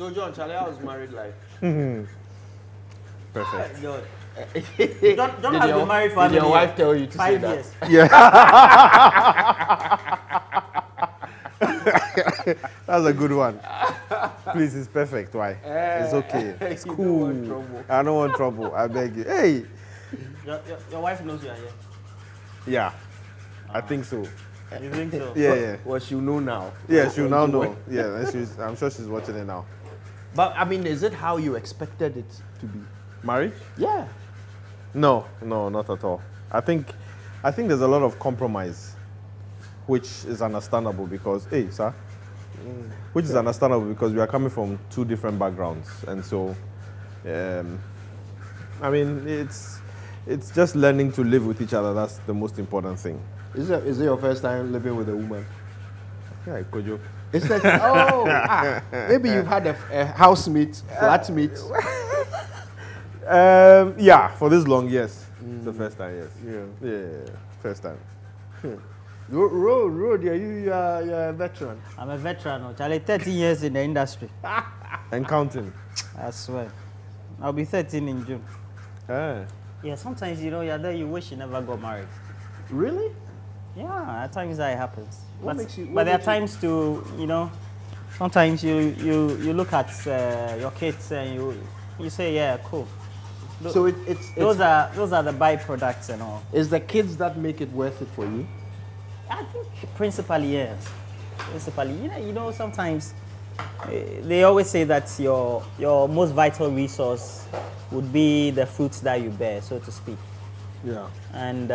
So John, Charlie, how's married life? Perfect. John has been married for Did your wife tell you to say 5 that? years. Yeah. That's a good one. Please, it's perfect. Why? It's okay. It's You cool. don't want trouble. I don't want trouble. I beg you. Hey. Your wife knows you are here. Yeah. I think so. You think so? Yeah. Well, she'll know now. Yeah, she'll now know. Yeah, and I'm sure she's watching it now. But I mean, is it how you expected it to be? Marriage? Yeah. No, not at all. I think there's a lot of compromise, which is understandable because, which is understandable because we are coming from two different backgrounds, and so, I mean, it's just learning to live with each other. That's the most important thing. Is it your first time living with a woman? Yeah, Kojo. It's like, maybe you've had a housemate, flatmate. Yeah, for this long, yes. The first time, yes. Yeah, first time. Road, you're a veteran. I'm a veteran. Charlie, 30 years in the industry. And counting. I swear. I'll be 13 in June. Ah. Yeah, sometimes, you're there, you wish you never got married. Really? Yeah, at times that happens. What But, makes you- but what there are makes you- times to, sometimes you look at your kids and you say, yeah, cool. So it's Those are the byproducts and all. is the kids that make it worth it for you? I think principally, yes. Principally, sometimes they always say that your most vital resource would be the fruits that you bear, so to speak. Yeah. And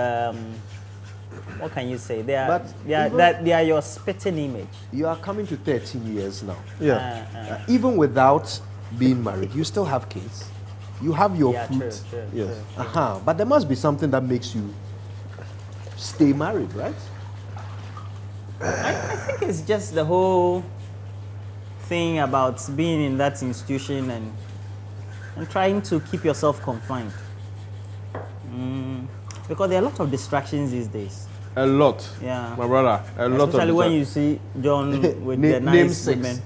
what can you say? They are your spitting image. You are coming to 13 years now. Yeah. Even without being married, you still have kids. You have your Yeah, fruit. true. Yes. But there must be something that makes you stay married, right? I think it's just the whole thing about being in that institution and trying to keep yourself confined. Because there are a lot of distractions these days. A lot. Yeah. My brother, a lot of Especially when distract- you see John with Name the nice 6. women.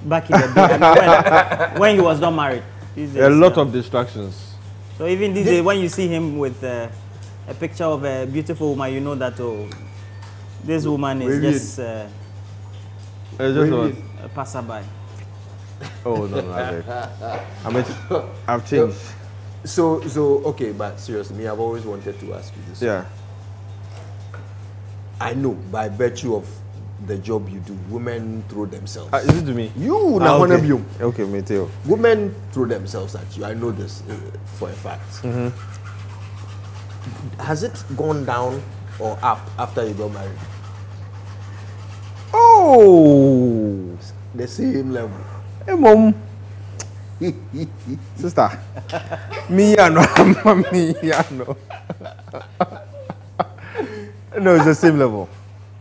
Back in the day, I mean, when he was not married. These days, a lot of distractions. So even these days, when you see him with a picture of a beautiful woman, you know that, this woman is Really? just It's just Really? a passerby. Oh no, I've changed. So okay, but seriously, I've always wanted to ask you this. Yeah. I know by virtue of the job you do, women throw themselves. Is it to me? You now wanna be Okay, me too. women throw themselves at you. I know this for a fact. Has it gone down or up after you got married? Oh, The same level. hey mom, sister, me ya no, No, it's the same level.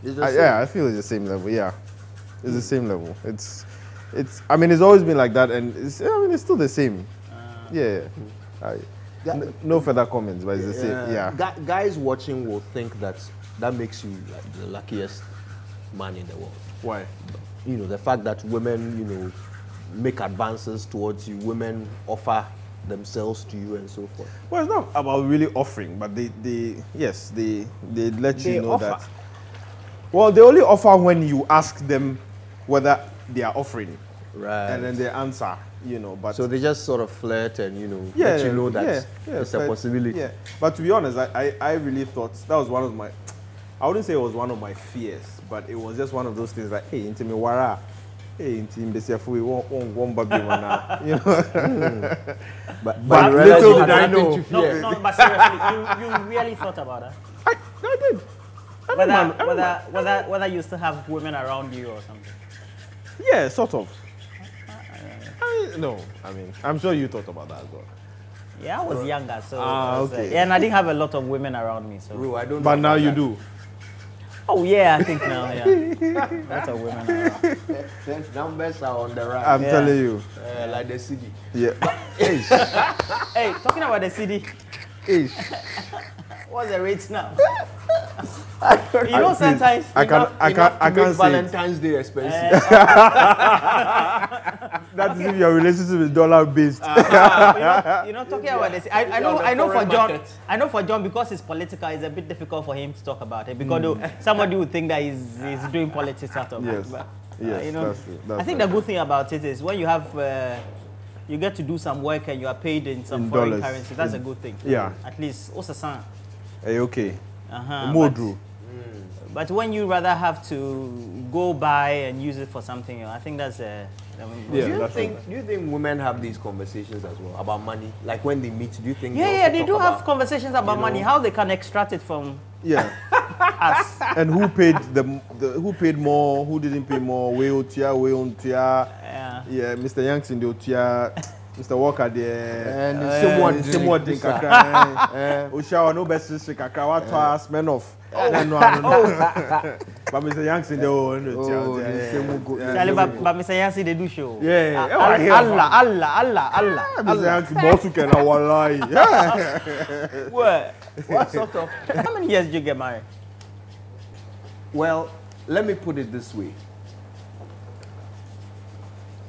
It's the same. Yeah, I feel it's the same level. Yeah, it's the same level. It's. I mean, it's always been like that, and it's still the same. Yeah. No further comments, but it's the same. Yeah. Guys watching will think that makes you like the luckiest man in the world. Why? The fact that women, make advances towards you, women offer themselves to you and so forth. Well, it's not about really offering, but they let They you know offer. that. Well, they only offer when you ask them whether they are offering, Right. and then they answer. But So they just sort of flirt and let you know that it's a but- possibility. Yeah, but to be honest, I really thought that was one of my. I wouldn't say it was one of my fears, but it was just one of those things like, hey, into me wara, hey, into me we won't baby now, But But you realize little you had did I nothing know. to fear. No, but seriously, you really thought about that? I did. Whether you still have women around you or something. Yeah, sort of. I'm sure you thought about that as well. Yeah, I was younger, so okay. and I didn't have a lot of women around me. So. Bro, I don't But know now about you that. do. Oh yeah, I think now, yeah. A lot of women around. The numbers are on the rise. I'm Yeah. telling you. Like the city. Yeah. Hey, talking about the CD, what's the rate now? Sometimes I can't Enough to say make it. Valentine's Day expensive. That's if your relationship is dollar based. Talking about this, I know for foreign John, market. I know for John, because it's political, it's a bit difficult for him to talk about it, because somebody would think that he's doing politics out of Yes. it. But, Yes, that's true. I think the good thing about it is when you have, you get to do some work and you are paid in some In foreign dollars. currency. That's a good thing. Yeah. At least, what's the sign? Hey, okay. More Modru. But when you rather have to go buy and use it for something, I think that's Yeah. Do you that's think women have these conversations as well about money? Like when they meet, do you think? Yeah, they also do talk have about, conversations about money, how they can extract it from Yeah. us. And who paid who paid more? Who didn't pay more? We Otia, we Ontia. Yeah. Yeah, Mr. Yanks in the Otia, Mr. Walker there. And the more drink kakra. Oshawa no best is kakra. What was men of? No. But Mr. Yanks in the Otia. Charlie, but Mr. Yancy, they do show. Yeah. Allah. Mr. Yanks boss who can wallahi. Yeah. What sort of? How many years did you get married? Well, let me put it this way.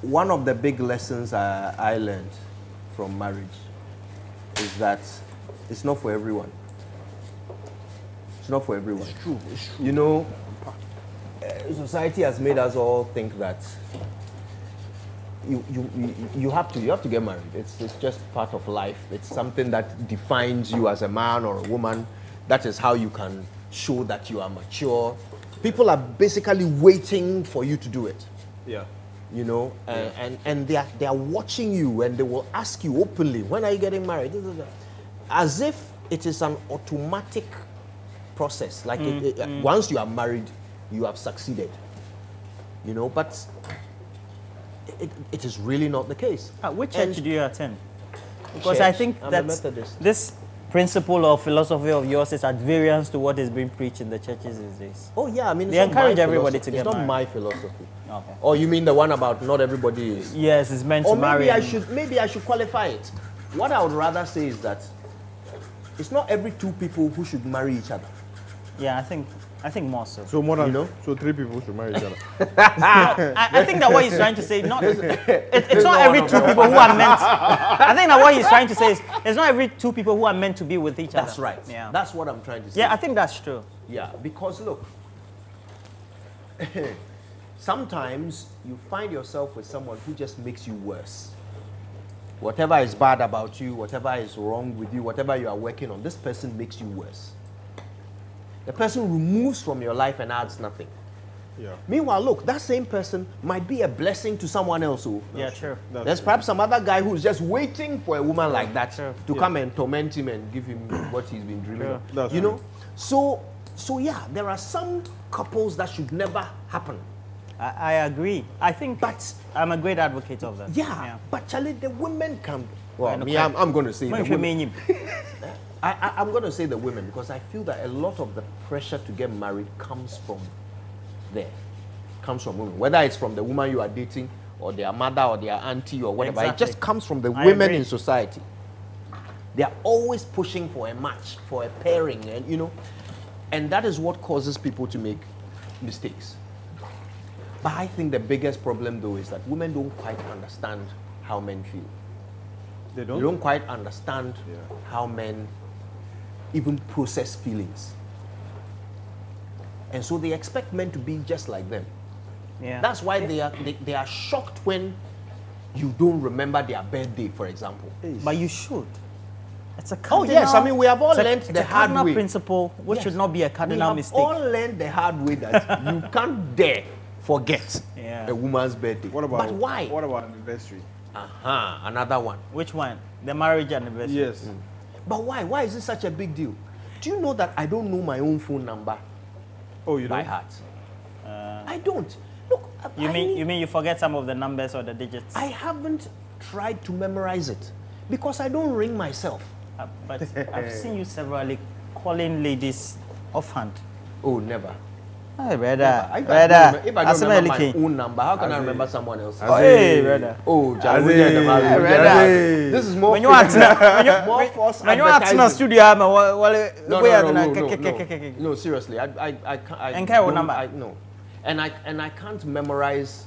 One of the big lessons I learned from marriage is that it's not for everyone. It's not for everyone. It's true. You know, society has made us all think that you have to get married. It's just part of life. It's something that defines you as a man or a woman. That is how you can show that you are mature. People are basically waiting for you to do it. Yeah. You know, and they are watching you, and they will ask you openly, when are you getting married? As if it is an automatic process. Like once you are married, you have succeeded. You know, but it is really not the case. Which church do you attend? Because Church. I think I'm a that Methodist. this principle or philosophy of yours is at variance to what is being preached in the churches these days. Oh yeah, I mean, They it's not my encourage everybody philosophy. to get It's not married. my philosophy. Okay. Or you mean the one about not everybody is? Yes, it's meant Or to marry. maybe I should qualify it. What I would rather say is that it's not every two people who should marry each other. Yeah, I think more so. So more than You know? so 3 people should marry each other. I think that what he's trying to say, it's not every two people who are meant. I think that what he's trying to say is, it's not every two people who are meant to be with each other. That's right. Yeah. That's what I'm trying to say. Yeah, I think that's true. Yeah, because look, sometimes you find yourself with someone who just makes you worse. Whatever is bad about you, whatever is wrong with you, whatever you are working on, this person makes you worse. The person removes from your life and adds nothing. Yeah. Meanwhile, look, that same person might be a blessing to someone else. Oh. Yeah, true. There's perhaps some other guy who's just waiting for a woman like that Sure. to come and torment him and give him what he's been dreaming Sure. of. That's You true. know? So yeah, there are some couples that should never happen. I agree. I think But I'm a great advocate of that. yeah, but Charlie, the women can. Well, know, me, I'm going to say the When women. you I'm going to say the women because I feel that a lot of the pressure to get married comes from there. Comes from women. Whether it's from the woman you are dating or their mother or their auntie or whatever. It Exactly. just comes from the I women agree. in society. They are always pushing for a match, for a pairing, and you know, and that is what causes people to make mistakes. But I think the biggest problem though is that women don't quite understand how men feel. They They don't quite understand how men even process feelings. And so they expect men to be just like them. Yeah. That's why they are shocked when you don't remember their birthday, for example. But you should. It's a Oh cardinal, yes, I mean we have all it's a- learned it's the a hard cardinal way. principle, which Yes. should not be a We cardinal have mistake. all learned the hard way that you can't dare forget Yeah. a woman's birthday. What about But why? What about anniversary? Another one. Which one? The marriage anniversary. Yes. But why? Why is it such a big deal? Do you know that I don't know my own phone number Oh, you by don't? heart? I don't. Look, You mean you forget some of the numbers or the digits? I haven't tried to memorize it because I don't ring myself. But I've seen you severally calling ladies offhand. Oh, never. Hey, brother. If I don't remember my King. own number, how can I As remember in- someone else's? as Hey, in- brother. Oh, As Charlie, in- brother. this is more. When you are more false when you are in a advertising. studio, I'm No, seriously, I can't. And care what number? No, and I can't memorize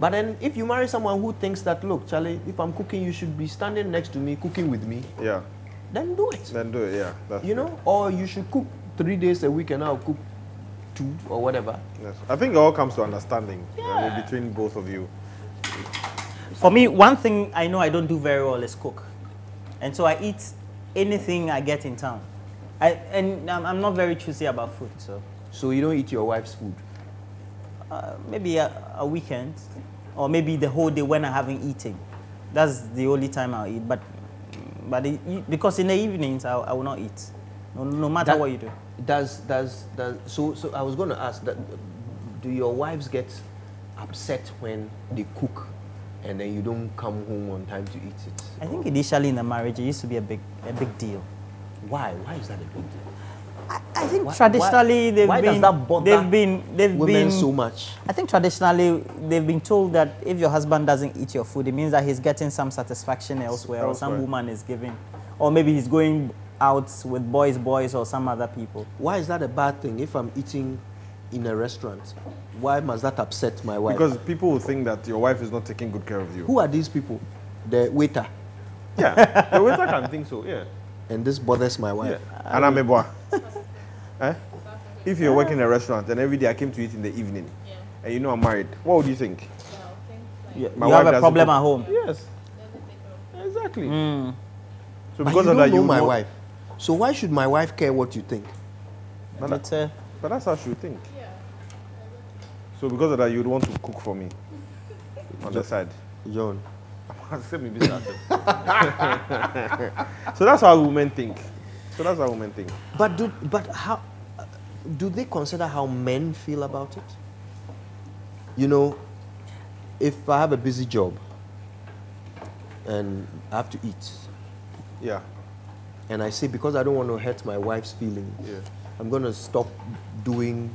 But then if you marry someone who thinks that, look, Charlie, if I'm cooking, you should be standing next to me, cooking with me, Yeah. then do it. Then do it. Yeah. That's You know, or you should cook 3 days a week and I'll cook 2 or whatever. Yes. I think it all comes to understanding between both of you. For me, one thing I know I don't do very well is cook. And so I eat anything I get in town. I'm not very choosy about food, so So you don't eat your wife's food. maybe a weekend, or maybe the whole day when I haven't eaten. That's the only time I'll eat. But because in the evenings I will not eat, no matter That- what you do. So I was going to ask that, do your wives get upset when they cook and then you don't come home on time to eat it? I think initially in the marriage it used to be a big deal. Why is that a big deal? I think Why- traditionally why does that bother they've been Women so much. I think traditionally they've been told that if your husband doesn't eat your food, it means that he's getting some satisfaction elsewhere, or some Elsewhere. woman is giving, or maybe he's going out with boys or some other people. Why is that a bad thing? If I'm eating in a restaurant, why must that upset my wife? Because people will think that your wife is not taking good care of you. Who are these people? The waiter. Yeah. The waiter can think so. Yeah. And this bothers my wife. Yeah. And I'm a boy. If you're working in a restaurant and every day I came to eat in the evening, and you know I'm married, what would you think? You, My you wife have a doesn't problem cook. at home. Yes. Exactly. So But because you of don't that, know you my know- wife. So why should my wife care what you think? But, It's, but that's how she would think. So because of that, you'd want to cook for me on the side. John. So that's how women think. But how do they consider how men feel about it? You know, if I have a busy job and I have to eat, Yeah. and I say because I don't want to hurt my wife's feelings, Yeah. I'm going to stop being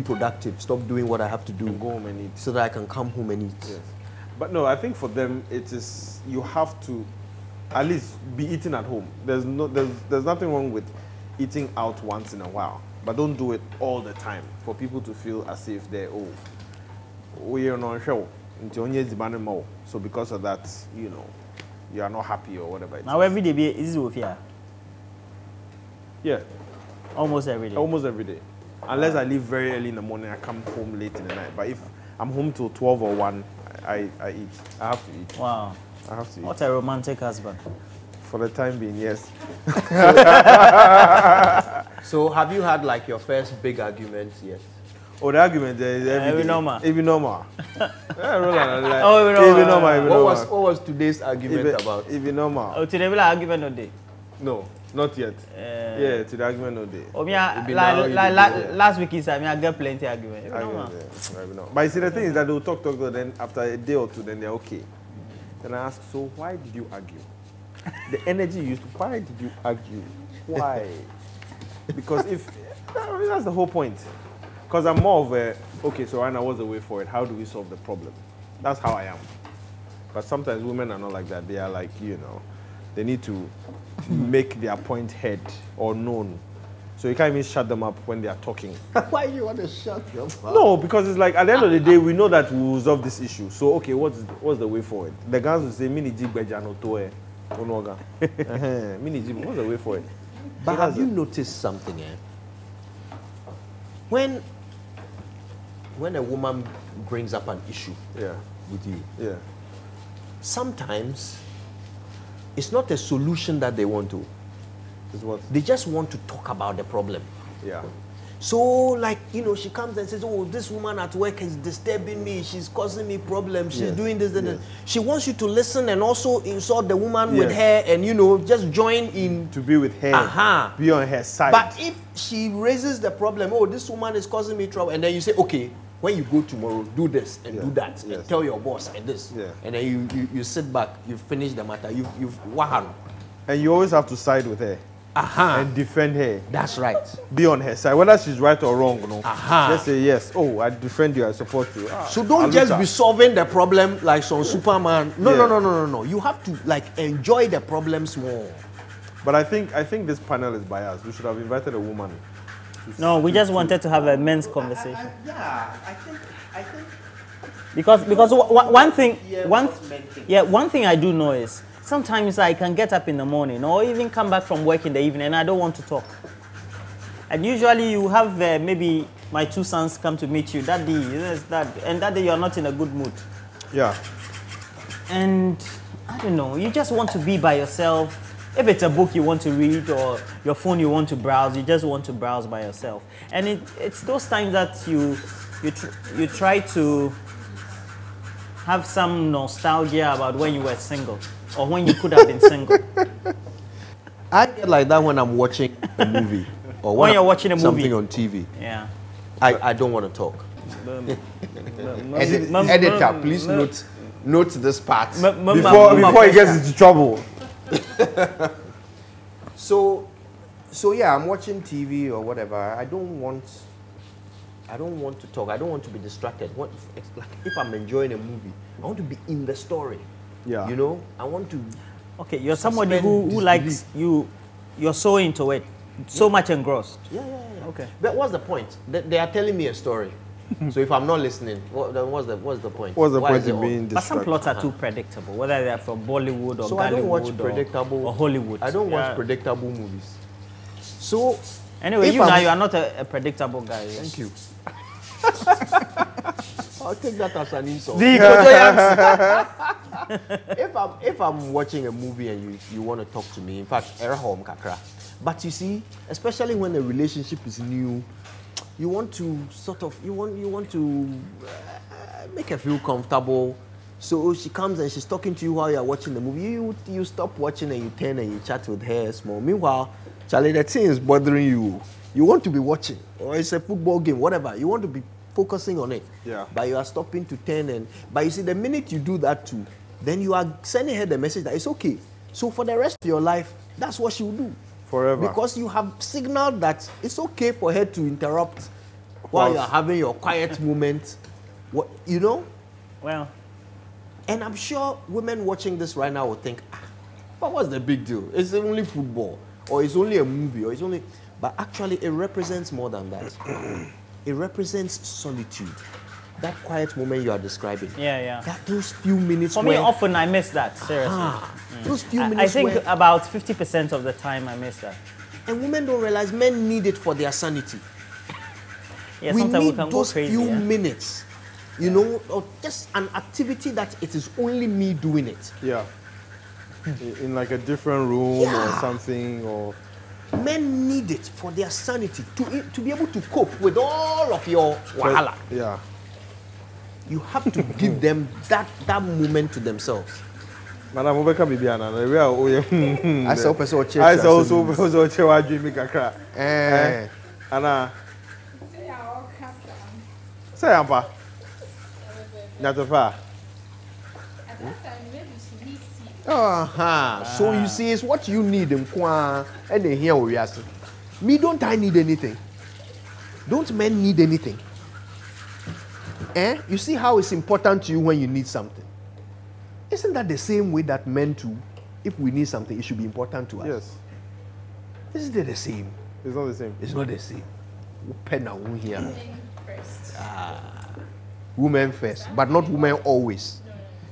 productive, stop doing what I have to do, Go home and eat. so that I can come home and eat. Yes. But no, I think for them it is you have to at least be eating at home. There's nothing wrong with eating out once in a while, but don't do it all the time for people to feel as if they're we are not sure. So because of that, you know, you are not happy or whatever. now every day is with you. Yeah, Almost every day. almost every day. Unless I leave very early in the morning, I come home late in the night. But if I'm home till 12 or 1, I eat. I have to eat. Wow. I have to eat. What a romantic husband. For the time being, yes. So have you had like your first big argument yet? Oh, the argument is Every normal. Every normal. Yeah, Roland, like, Oh, every normal. Every normal. Every What normal. was today's argument about? Every normal. Oh, today we like argument no day. No, not yet. Yeah, to the argument no day. Oh, me, It be now, it be last week is I get plenty argument. Every normal. Every normal. But you see, the thing is that they'll talk, then after a day or two, then they're okay. Then I ask, so why did you argue? The energy you used to, why did you argue? Why? Because I mean, that's the whole point. Because I'm more of a, okay, so right now, what's the way forward? How do we solve the problem? That's how I am. But sometimes women are not like that. They are like, you know, they need to make their point heard or known. So you can't even shut them up when they are talking. Why do you want to shut them up? No, because it's like at the end of the day, we know that we will resolve this issue. So, okay, what's the way forward? The guys will say, Mini Jib Bejano Toe. Mini Jib, what's the way forward? But have you noticed something, When a woman brings up an issue Yeah, with you, yeah. sometimes it's not a solution that they want to. It's what? They just want to talk about the problem. Yeah. So, like, you know, she comes and says, oh, this woman at work is disturbing me. She's causing me problems. She's Yes, doing this and yes. that. She wants you to listen and also insult the woman with Yes. her and, you know, just join in. To be with her, Aha. be on her side. But if she raises the problem, oh, this woman is causing me trouble, and then you say, okay, when you go tomorrow, do this and Yeah, do that, yes. and tell your boss and this. Yeah. And then you sit back, you finish the matter, you've wahan. And you always have to side with her Aha. and defend her. That's right. Be on her side, whether she's right or wrong. No. Aha. Just say yes. Oh, I defend you. I support you. Ah, So don't just Aluta. be solving the problem like some Superman. No, Yeah. no. You have to like enjoy the problems more. But I think this panel is biased. We should have invited a woman. No, we just wanted to have a men's conversation. Yeah, I think Because one thing one thing I do know is sometimes I can get up in the morning or even come back from work in the evening and I don't want to talk. And usually you have maybe my 2 sons come to meet you. Daddy, this, that, and that day you are not in a good mood. Yeah. And I don't know, you just want to be by yourself. If it's a book you want to read or your phone you want to browse, you just want to browse by yourself. And it's those times that you try to have some nostalgia about when you were single or when you could have been single. I get like that when I'm watching a movie or when you're watching a movie. Something on TV. Yeah. I don't want to talk. Editor, please note this part before he gets into trouble. So yeah, I'm watching TV or whatever. I don't want to talk. I don't want to be distracted. Like if I'm enjoying a movie, I want to be in the story. Yeah. You know, I want to. Okay, you're somebody who likes you're so into it, so much engrossed. Yeah. Okay. But what's the point? They are telling me a story. So if I'm not listening, then what's the point? What's the Why point is it in being But distracted? some plots are too predictable, whether they're from Bollywood or So I don't watch Gollywood predictable or Hollywood. I don't watch Yeah. predictable movies. So Anyway, if you I'm- you are not a predictable guy. Yes. Thank you. I'll take that as an insult. If I'm watching a movie and you want to talk to me, in fact, erahom kakra. But you see, especially when a relationship is new, you want to make her feel comfortable. So she comes and she's talking to you while you're watching the movie. You stop watching and you turn and you chat with her small. Meanwhile, Charlie, the thing is bothering you. You want to be watching, or it's a football game, whatever. You want to be focusing on it. Yeah. But you are stopping to turn but you see, the minute you do that too, then you are sending her the message that it's okay. So for the rest of your life, that's what she will do. Forever. Because you have signaled that it's okay for her to interrupt while you're having your quiet moment. What, you know? Well, And I'm sure women watching this right now will think, but what's the big deal? It's only football, or it's only a movie, or it's only... But actually, it represents more than that. It represents solitude. That quiet moment you are describing. yeah. Those few minutes For me, often I miss that, seriously. those few I minutes think where... about 50% of the time I miss that. And women don't realize men need it for their sanity. Yeah, We sometimes we need can go those crazy. few Yeah? minutes, you know, or just an activity that it is only me doing it. Yeah. In like a different room Yeah. or something, or Men need it for their sanity to be able to cope with all of your wahala. yeah. You have to give them that moment to themselves. Madam Obeka Bibiana, we are oh I saw person or I saw also chewa dream kakra. Ana say ampa. Nyatofa. So you see, it's what you need and they hear what we ask. Me, don't I need anything? Don't men need anything? You see how it's important to you when you need something? Isn't that the same way that men too, if we need something, it should be important to us? Yes. Isn't it the same? It's not the same. It's not the same. Pen and here. Women first, but not women always.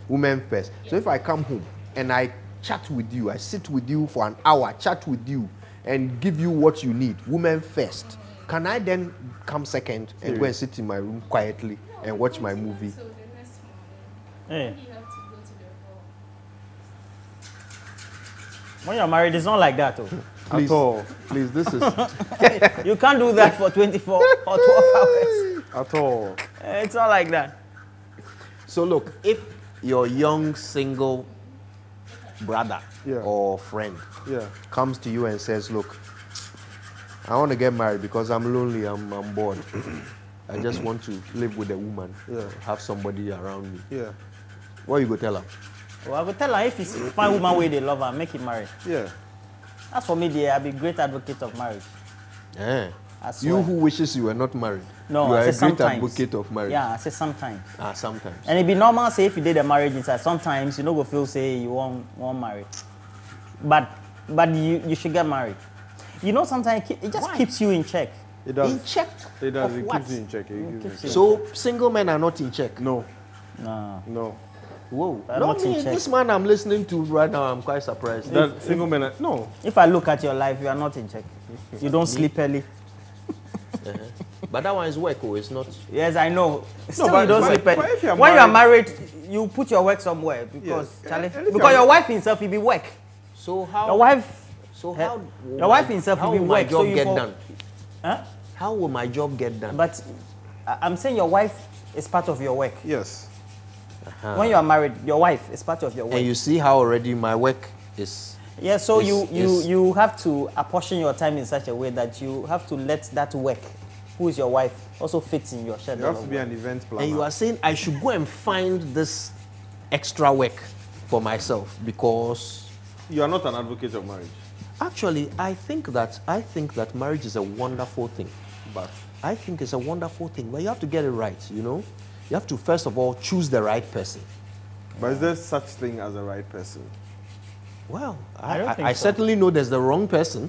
Women first. So if I come home and I chat with you, I sit with you for an hour, chat with you, and give you what you need, women first, can I then come second and go and sit in my room quietly and watch my movie? So the next morning, Hey, you have to go to the hall. when you're married, it's not like that. Oh. Please, At all. please, this is... You can't do that for 24 or 12 hours. At all. It's not like that. So look, if your young single brother Yeah. or friend Yeah. comes to you and says, look, I want to get married because I'm lonely, I'm bored. I just want to live with a woman, Yeah. have somebody around me. Yeah. What you go tell her? Well, I would tell her if it's find woman where they love her, make it married. Yeah. That's for me, I'll be a great advocate of marriage. I swear. You who wishes you were not married. No, you I are a say great sometimes. advocate of marriage. Yeah, I say sometimes. Sometimes. And it be normal say if you did a marriage inside, sometimes you know go feel say you won't marry. But you should get married. You know, sometimes it just keeps you in check. It does. In check. It does. Of It what? keeps you in check. It keeps you in check. So single men are not in check. No. No. No. Whoa. I'm No, not in check. this man I'm listening to right now, I'm quite surprised. That single man. No. If I look at your life, you are not in check. You don't sleep early. But that one is work, oh, it's not. Yes, I know. Still, but- you don't but- sleep but early. if you're When you are married- married, you put your work somewhere because Yes. Charlie, And if because you're- your wife himself will be work. So how? Your wife, So eh, how? your wife himself how will be will my work. So job you get for- done? Huh? How will my job get done? But I'm saying your wife is part of your work. Yes. When you are married, your wife is part of your work. And you see how already my work is. Yeah, so Is- you have to apportion your time in such a way that you have to let that work, who is your wife, also fit in your You schedule. have to of be work. an event planner. And you are saying I should go and find this extra work for myself because You are not an advocate of marriage, actually I think that marriage is a wonderful thing. but I think it's a wonderful thing, but you have to get it right, you know? You have to first of all choose the right person. is there such thing as a right person? Well, I don't think I so. certainly know there's the wrong person.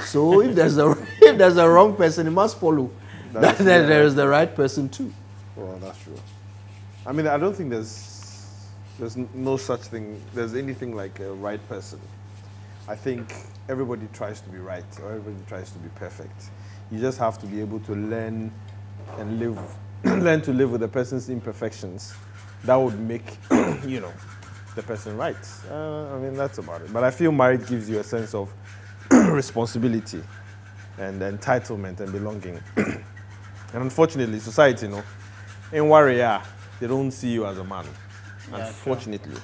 So if there's a wrong person, it must follow that there is the right person too. Well, that's true. I mean, I don't think there's no such thing. There's anything like a right person. I think everybody tries to be right or everybody tries to be perfect. You just have to be able to learn and live, learn to live with the person's imperfections. That would make, the person right. I mean, that's about it. But I feel marriage gives you a sense of responsibility and entitlement and belonging. And unfortunately, society, in warrior, they don't see you as a man. Yeah, Unfortunately.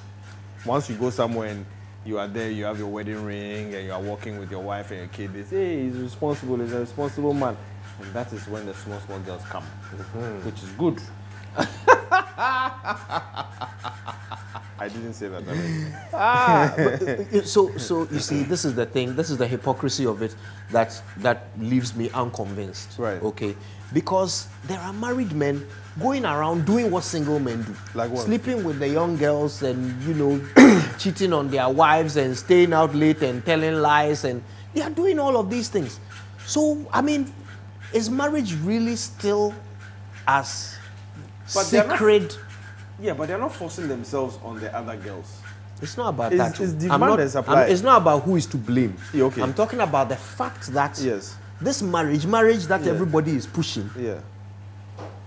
Once you go somewhere and you are there, you have your wedding ring, and you are walking with your wife and your kid, they say, hey, he's responsible, he's a responsible man. And that is when the small girls come, which is good. I didn't say that. So you see, this is the thing. This is the hypocrisy of it that leaves me unconvinced. Right. Okay. Because there are married men going around doing what single men do, Like what? sleeping with the young girls and cheating on their wives and staying out late and telling lies, and they are doing all of these things. So I mean, is marriage really still as But they're not- sacred? Yeah, but they're not forcing themselves on the other girls. It's not about It's- that. it's I'm demand not- and supply. it's not about who is to blame. Yeah, okay. I'm talking about the fact that Yes. this marriage that Yeah. everybody is pushing, Yeah,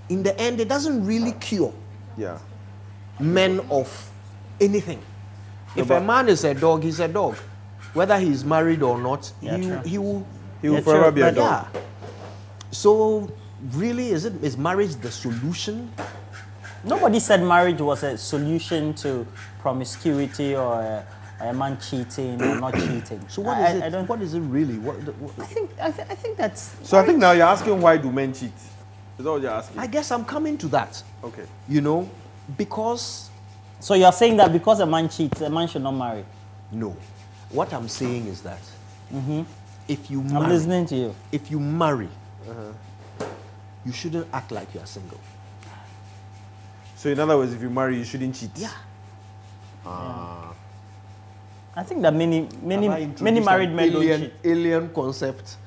in the end, it doesn't really cure yeah. men of anything. If but- a man is a dog, he's a dog. Whether he's married or not, Yeah, true. he will. He will Yeah, forever true, be a but dog. Yeah. So, really, is marriage the solution? Nobody said marriage was a solution to promiscuity or a man cheating or not cheating. So, what is it? I don't. What is it really? I think that's. So I think now you're asking why do men cheat? Is that what you're asking? I guess I'm coming to that. Okay. Because So you're saying that because a man cheats, a man should not marry. no, what I'm saying is that if you I'm marry, listening to you. if you marry, you shouldn't act like you are single. So in other words, if you marry, you shouldn't cheat. Yeah. I think that many Have I many introduced married an men don't alien, cheat. alien concept.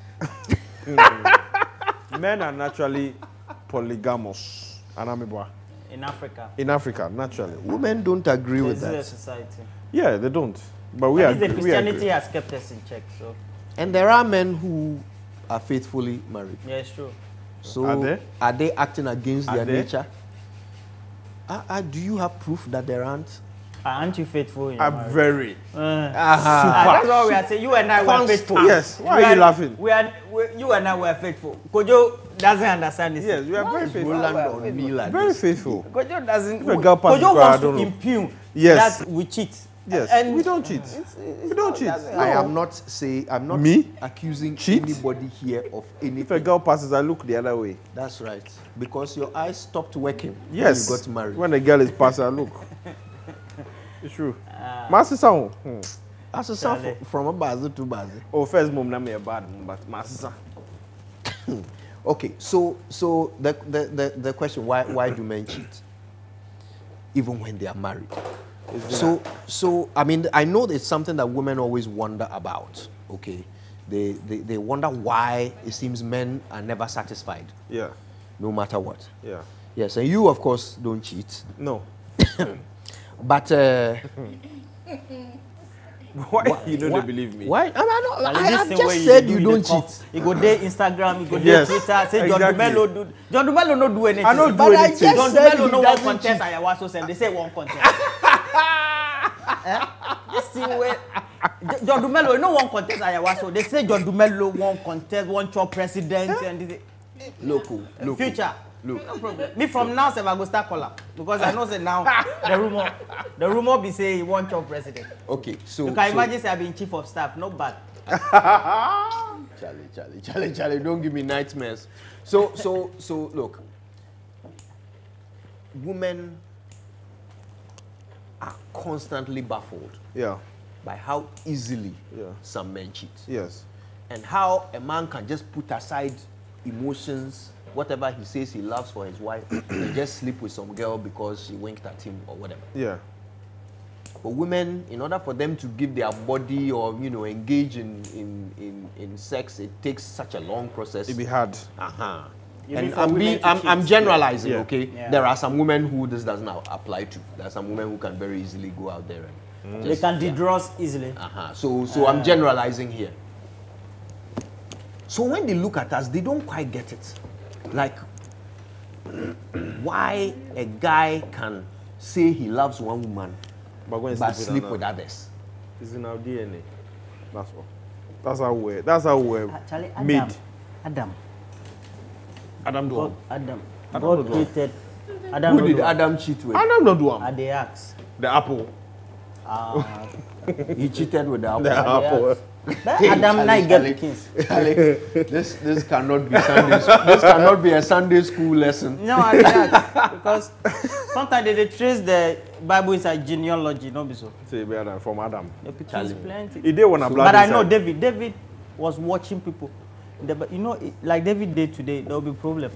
Men are naturally polygamous. Anamibwa. In Africa. In Africa, naturally. Women don't agree with This is a that. society. Yeah, they don't. But we At least agree. the We Christianity agree. has kept us in check. So And there are men who are faithfully married. yeah, it's true. So Are they? they acting against Are their they? nature? Do you have proof that there aren't? Aren't you faithful in your I'm marriage? very. That's what we are saying. You and I were Constant. faithful. Yes. Why are you laughing? You and I were faithful. Kojo doesn't understand this. Yes, we are very faithful. Roland on me like Very this. faithful. Kojo doesn't. If a girl passes Kojo by, I wants to don't know. impugn Yes. that we cheat. Yes. And We don't cheat. We don't cheat. I am not I'm not Me? accusing Cheat? anybody here of If a anything. girl passes, I look the other way. That's right. Because your eyes stopped working Yes. when you got married. When a girl is passing, I look. It's true. My sister. As a son Charlie. from a bazi to bazi. Oh, first mom, na me a bad mom, but my sister. Okay, so the question, why do men cheat? Even when they are married. So I mean, I know it's something that women always wonder about. Okay, they wonder why it seems men are never satisfied, Yeah. no matter what. Yeah. Yes, and you, of course, don't cheat. No. But Why you don't believe me? why? I have This thing just where said you do don't the cup, cheat. You go there Instagram, you go there Yes, Twitter, say John exactly. Dumelo do. John Dumelo no do anything. I don't do But anything. John said Dumelo he no one doesn't contest Ayawaso send. They say one contest. This thing where John Dumelo no one contest Ayawaso. They say John Dumelo one contest, one chop president, and they say, Local. future. Look. No problem. Me from now, say I go start call up because I know say now the rumor be say he want chop president. Okay, so You can imagine say I been chief of staff, not bad. Charlie, don't give me nightmares. So look, women are constantly baffled Yeah. by how easily Yeah. some men cheat, Yes. and how a man can just put aside emotions, whatever he says he loves for his wife, and just sleep with some girl because she winked at him or whatever. Yeah. But women, in order for them to give their body or engage in sex, it takes such a long process. It be hard. Uh-huh. You And mean for women to I'm cheat? generalizing, Yeah. okay? Yeah. There are some women who this does not apply to. There are some women who can very easily go out there and They can de-dross easily. uh-huh. So I'm generalizing here. So when they look at us, they don't quite get it. Like, why a guy can say he loves one woman But when but sleep sleep with with another, others. it's in our DNA. That's all. That's how we're Actually, made. Adam. Adam do God, am. Adam. Adam God no do am. created Adam. Who no did do am. Adam cheat with? Adam no do am. At the axe. The apple. He cheated with the apple. The apple. That Adam now get kings. This cannot be Sunday school. This cannot be a Sunday school lesson. No, at the axe. Because sometimes they trace the Bible inside genealogy, no be so. Say be Adam from Adam. The pictures plenty. He did one a blood But I know inside. David. David was watching people. But you know, like David did today, there will be problem.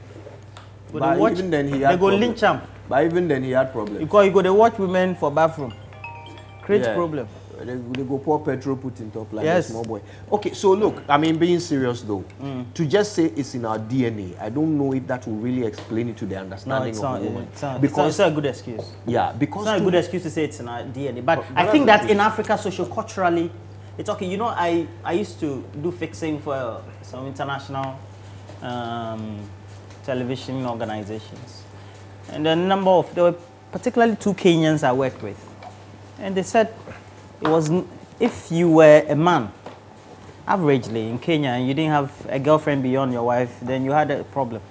But they even then he they had go problem. lynch him But even then he had problems. because you go they watch women for bathroom. Create Yeah. problem. They go pour petrol, put in top like Yes. a small boy. Okay, so look, I mean, being serious though, to just say it's in our DNA, I don't know if that will really explain it to the No, understanding it's of not. a woman. It's not a good excuse. Yeah, It's because not a to- good excuse to say it's in our DNA. But I that's think the that thing. in Africa, socio-culturally, it's okay. You know, I used to do fixing for some international television organizations. And there were particularly two Kenyans I worked with. And they said it was, if you were a man, averagely in Kenya, and you didn't have a girlfriend beyond your wife, then you had a problem.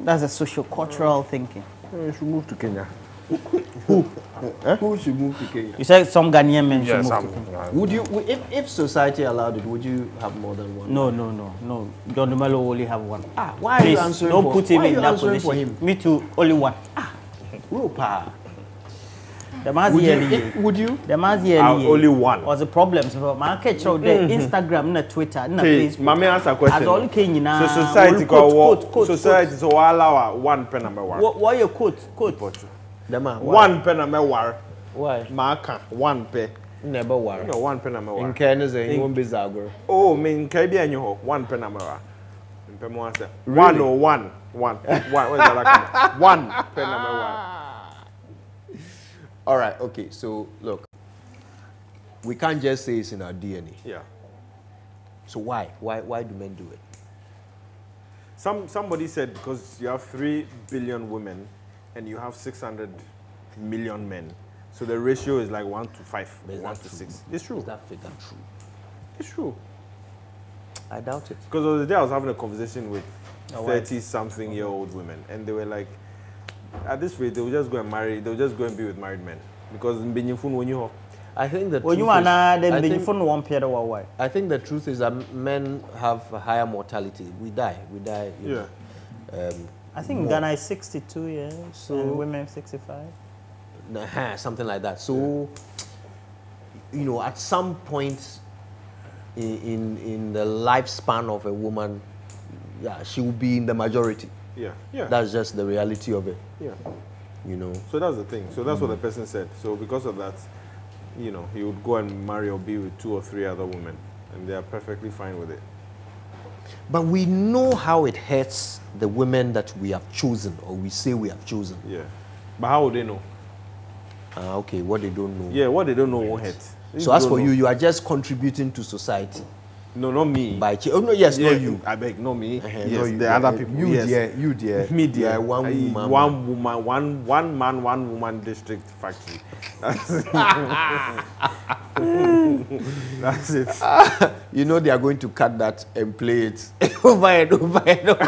That's a socio-cultural thinking. You should move to Kenya. who should move to Kenya? You said some Ghanaian men should Yes, move to Kenya. Would you, if society allowed it, would you have more than one? No. John Dumelo will only have one. Why are Please, you answering don't for? put him why are in you that answering position. for him? Me too, only one. Rupa. The man's Would yearly. you? Would you? The man's yearly. Only one. Was the problems. But man, catch out there. Instagram, na Twitter, na Okay, Facebook. Mami answer a question. As all Kenya na. So society quote. society so allow one pen number one. What you quote? The man. One pen number one. Why? Maka one pen. Never worry. No one pen number In one. Kenya, he won't be Zagor. Oh, mean Kabi and you one pen number one. Pen one say one or one. Where's that? One pen number one. All right. Okay. So look, we can't just say it's in our DNA. Yeah. So why? Why do men do it? Somebody said because you have 3 billion women and you have 600 million men, so the ratio is like 1 to 5, But is 1 that to true? 6. It's true. Is that figure true? It's true. I doubt it. Because the other day I was having a conversation with Oh, wow. 30-something-year-old women, and they were like, at this rate, they will just go and marry. They will just go and be with married men because in Benyifun when you I think the When truth you are is- na, then I the think- phone one pair of why? I think the truth is that men have a higher mortality. We die. You know. I think Ghana is 62 years, So- and women 65. Something like that. So, at some point in the lifespan of a woman, yeah, she will be in the majority. Yeah. That's just the reality of it. Yeah. So that's the thing. So that's what the person said. So because of that, he would go and marry or be with 2 or 3 other women, and they are perfectly fine with it. But we know how it hurts the women that we have chosen, or we say we have chosen. Yeah. But how would they know? Okay, what they don't know. Yeah, what they don't know won't hurt. So as for you, you are just contributing to society. No, not me. Oh no, yes, Yeah, not you. I beg, not me. No, Yes, you, the other people. You, Yes. dear, you, dear. Me, You dear. are one woman. One woman, one man, one woman district factory. That's it. You know they are going to cut that and play it over and over and over.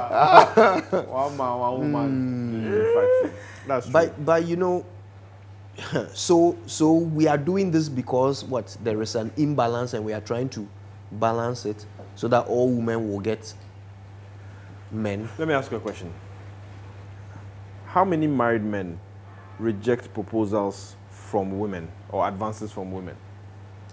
One man, one woman district factory. That's true. But you know, so we are doing this because what? There is an imbalance and we are trying to balance it so that all women will get men. Let me ask you a question. How many married men reject proposals from women or advances from women?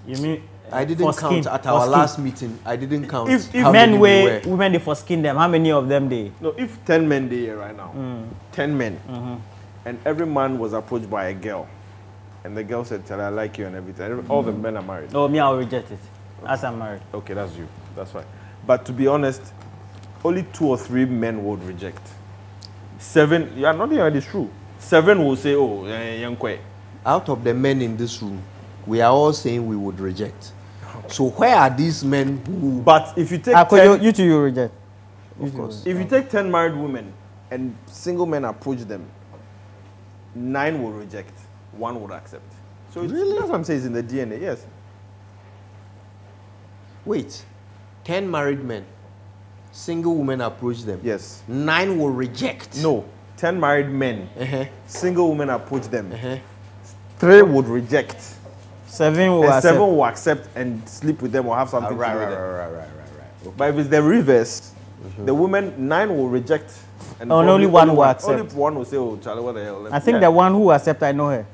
You mean? I didn't for count skin, at for our skin. last meeting. I didn't count. If how Men many we way were. women they for skin them. How many of them they? No, if 10 men there here right now, 10 men, and every man was approached by a girl, and the girl said, "Charlie, I like you," and everything. All the men are married. No, me I'll reject it. As I'm married. Okay, that's you. That's fine. But to be honest, only 2 or 3 men would reject. 7, yeah, not even it's true. 7 will say, "Oh, young kwe." Out of the men in this room, we are all saying we would reject. So where are these men who? But if you take You two you reject. Of course. if you take 10 married women and single men approach them, 9 will reject, 1 would accept. So really, that's what I'm saying. It's in the DNA. Yes. Wait, 10 married men, single women approach them. Yes. 9 will reject. No. 10 married men, Uh-huh. single women approach them. Uh-huh. 3 would reject. 7 will And accept. 7 will accept and sleep with them or have something to do with them. right. But if it's the reverse, the women 9 will reject. And Oh, and only one will accept. Only one will say, "Oh, Charlie, what the hell?" I think the one who accept, I know her.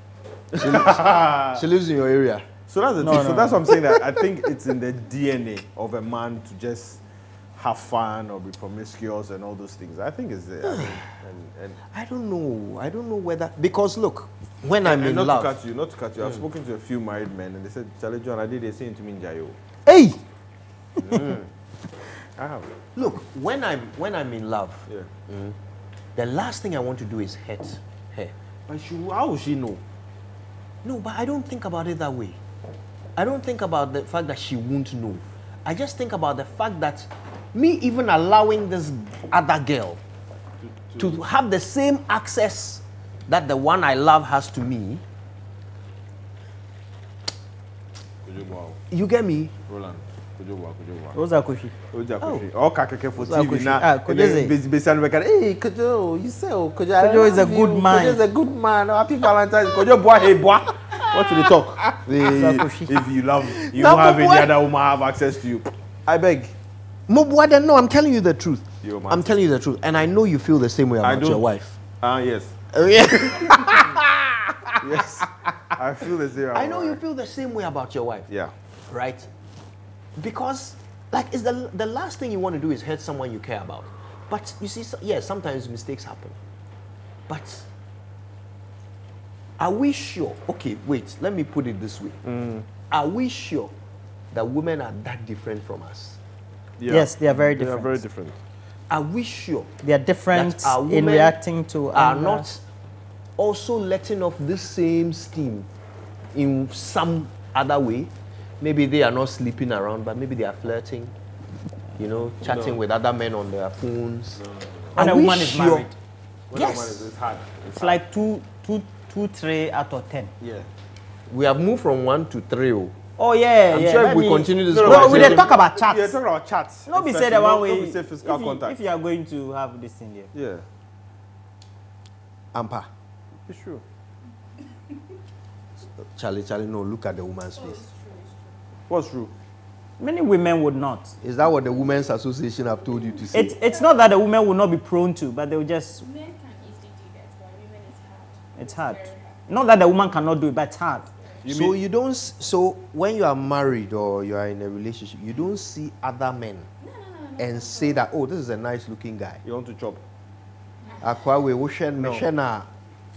She lives in your area. So that's the No, thing. no, So that's what I'm saying. That I think it's in the DNA of a man to just have fun or be promiscuous and all those things. I think it's there. I mean, and I don't know. I don't know whether, because look, when I'm in not love. to cut you. I've spoken to a few married men and they said, "Charlie John, I did the same to me in Jayo." Hey, I have. look, when I'm in love, Yeah. the last thing I want to do is hurt her. But how will she know? No, but I don't think about it that way. I don't think about the fact that she won't know. I just think about the fact that me even allowing this other girl to have the same access that the one I love has to me. You get me? Roland. Those are Kushi. Oh, kakeke for TV Kushi. now. Ah, Kojeze. Hey, Kojo, you say, Kojo. Kojo is a good man. Kojo is a good man. Oh, happy Valentine's. Kojo, boy, hey, boy. What should they talk? If you love, you No, have but any what? other woman have access to you. I beg. Mobwada, no, I'm telling you the truth. Yo, man. I'm telling you the truth. And I know you feel the same way I about your don't. wife. Yes. Yeah. Yes. I feel the same. I know you feel the same way about your wife. Yeah. Right? Because, like, it's the last thing you want to do is hurt someone you care about. But you see, yes, sometimes mistakes happen. But are we sure? Okay, wait, let me put it this way. Are we sure that women are that different from us? Yeah. Yes, they are very They are different. very different. Are we sure They are different that our in women reacting to are anger. not also letting off this same steam in some other way? Maybe they are not sleeping around, but maybe they are flirting, you know, chatting with other men on their phones. When Are a we woman is sure? married. Yes. It's hard. It's like 2, 3 out of 10. Yeah. We have moved from 1 to 3. Oh. Oh yeah, I'm yeah. sure if let we me- continue this No, we conversation- dey talk about chats. Yeah, talking about chats. No, be say Especially, the one no way. be say physical contact. If you are going to have this thing there. Yeah. Ampa. It's true. Charlie, no, look at the woman's face. What's true? Many women would not. Is that what the Women's Association have told you to say? It's not that the women will not be prone to, but they will just. Men can easily do that, but women it's hard. It's hard. Not that the woman cannot do it, but it's hard. So when you are married or you are in a relationship, you don't see other men and say that, oh, this is a nice looking guy. You want to chop? Akwawe, Woshen, Meshena.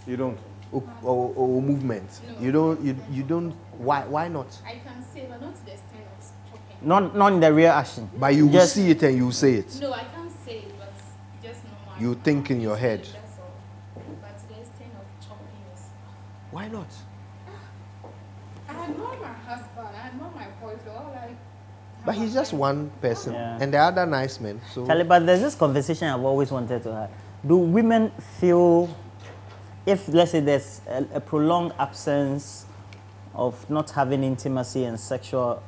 You don't. or movement. No. You don't. Why not? I can say, but not to the extent of chopping. Not in the real action. But you will Just- see it and you say it. No, I can't say it, but just normal. You think in your head. That's all. But to the extent of chopping is. Why not? I admire my husband. I admire my boyfriend. All like. But he's just one person, Yeah. and the other nice men. So Charlie, but there's this conversation I've always wanted to have. Do women feel, if let's say there's a prolonged absence of not having intimacy and sexual,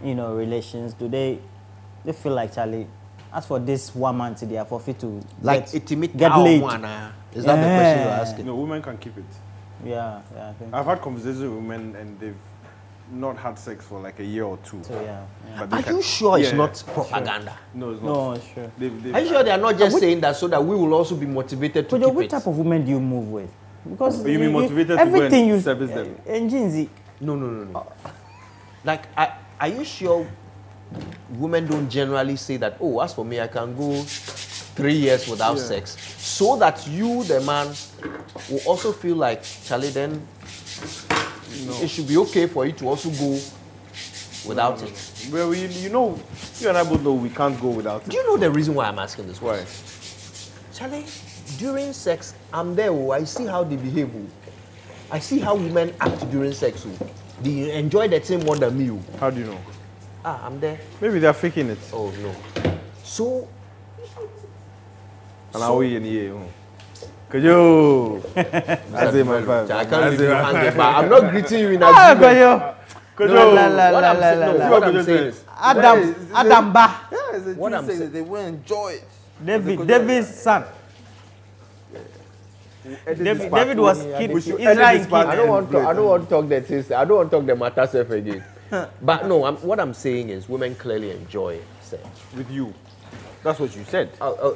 relations, do they feel like, Charlie, as for this 1 month today, I forfeit to like get intimate get laid? Is that the question you're Yeah. asking? No, women can keep it. Yeah, I think I've had conversations with women and they've not had sex for like a year or two. so. Yeah. But they Are can- you sure it's Yeah, not sure. propaganda? No, it's not. No, sure. They've Are you sure they are not just saying that so that we will also be motivated to Kojo, keep which it? type of women do you move with? Because You mean motivated to go and everything you service them? Jinzi, No. Like, are you sure women don't generally say that, oh, as for me, I can go 3 years without sex, so that you, the man, will also feel like, Charlie, then it should be okay for you to also go without it. Well, you and I both know we can't go without Do it. you know the reason why I'm asking this Why? question? Charlie, during sex, I'm there. Oh, I see how they behave. Oh. I see how women act during sex. Oh. They enjoy the thing more than me. Oh. How do you know? I'm there. Maybe they're faking it. Oh no. So And how we in here? Kojo! I say my vibe. I can't leave you my hanging, vibe. but I'm not greeting you in a Kojo, Kojo! What I'm saying, no, what I'm saying is, Adam Ba, Yeah, it's a What true I'm saying saying- that they will enjoy it. David's son. David was kid. We should Israel edit this kid. part. I don't want to talk that things. I don't want to talk the matter self again. But no, what I'm saying is, women clearly enjoy sex. With you. That's what you said.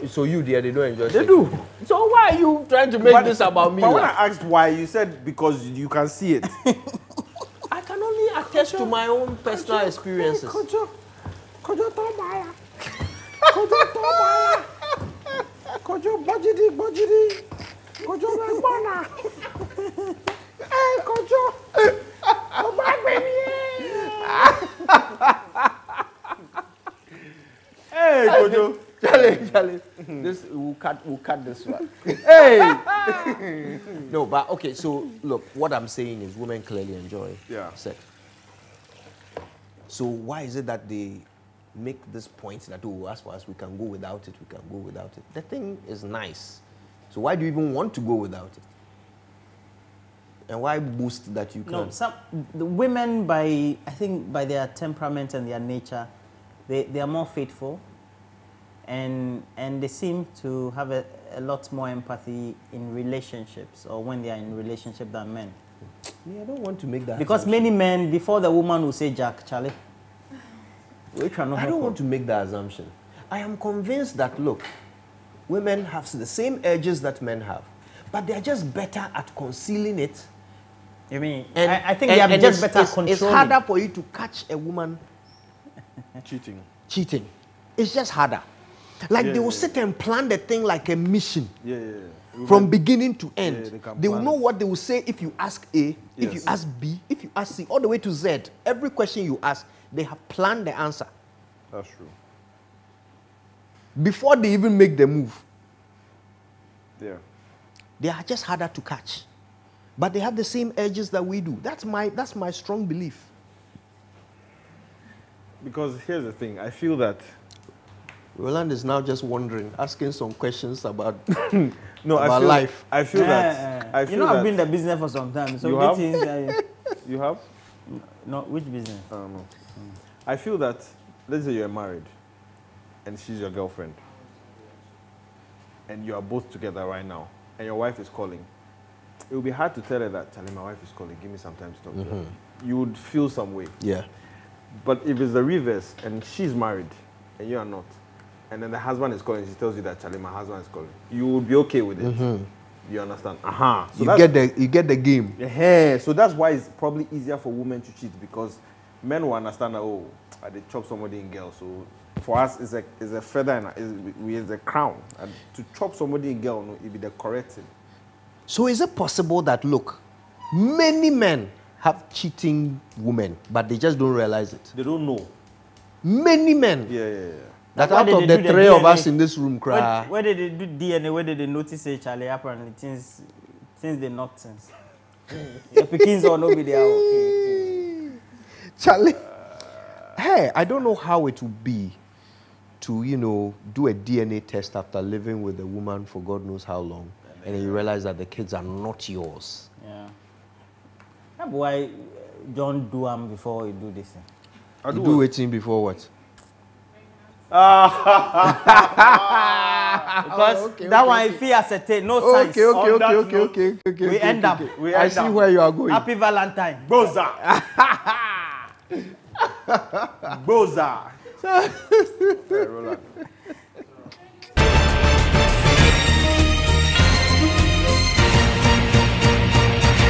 So you, dear, they don't enjoy. They sex. do. So why are you trying to make this about me? But when like? I asked why, you said because you can see it. I can only attest to my own personal experiences. Kojo Tomaya. Kojo Tomaya. Kojo Bojidi. Kojo Magbona. Hey, Kojo. Oh, my baby. Hey, Kojo. Charlie, this we'll cut this one. Hey. No, but okay. So look, what I'm saying is, women clearly enjoy sex. So why is it that they make this point that, oh, as far as we can go without it, we can go without it? The thing is nice. So why do you even want to go without it? And why boast that you can? No, the women, I think by their temperament and their nature, they are more faithful, and they seem to have a lot more empathy in relationships, or when they are in relationship, than men. Me, I don't want to make that. Because assumption. many men, before the woman will say, Jack, Charlie, which one? I don't want to make that assumption. I am convinced that, look, women have the same urges that men have, but they are just better at concealing it. You mean? And I think they are just better at controlling. It's harder for you to catch a woman Cheating. cheating. It's just harder. Like they will sit and plan the thing like a mission Yeah. from beginning to end. they can They will plan know it. what they will say if you ask A, if you Yes. ask B, if you ask C, all the way to Z. Every question you ask, they have planned the answer That's true. before they even make the move. Yeah. They are just harder to catch. But they have the same urges that we do. That's my strong belief. Because here's the thing. I feel that Roland is now just wondering, asking some questions about no, about life. I feel that. I feel I've that been in the business for some time. So You have? things, you have. no, which business? I don't know. I feel that, let's say you're married and she's your girlfriend and you are both together right now and your wife is calling. It will be hard to tell her that, Charlie, my wife is calling, give me some time to talk to her. You would feel some way. Yeah. But if it's the reverse and she's married and you are not, and then the husband is calling, she tells you that, Charlie, my husband is calling, you will be okay with it. You understand? So You get the game. yeah, so that's why it's probably easier for women to cheat, because men will understand that, oh, they chop somebody in girl. So for us, it's a feather and it's a crown. And to chop somebody in girl, no, it be the correct thing. So is it possible that, look, many men have cheating women, but they just don't realize it? They don't know. Many men. Yeah. That Why out did of they the do the three of DNA? us in this room, cry. Where did they do DNA? Where did they notice it, Charlie? Apparently, since they knocked since. The Pekins or nobody there. Charlie, hey, I don't know how it would be to, you know, do a DNA test after living with a woman for God knows how long, and then you realize that the kids are not yours. Yeah. That's why don't do them before you do this thing. You do waiting before what? Because that one, if he ascertain, no signs. Okay. We end up. I see where you are going. Happy Valentine. Boza. Boza. Hey, Roland.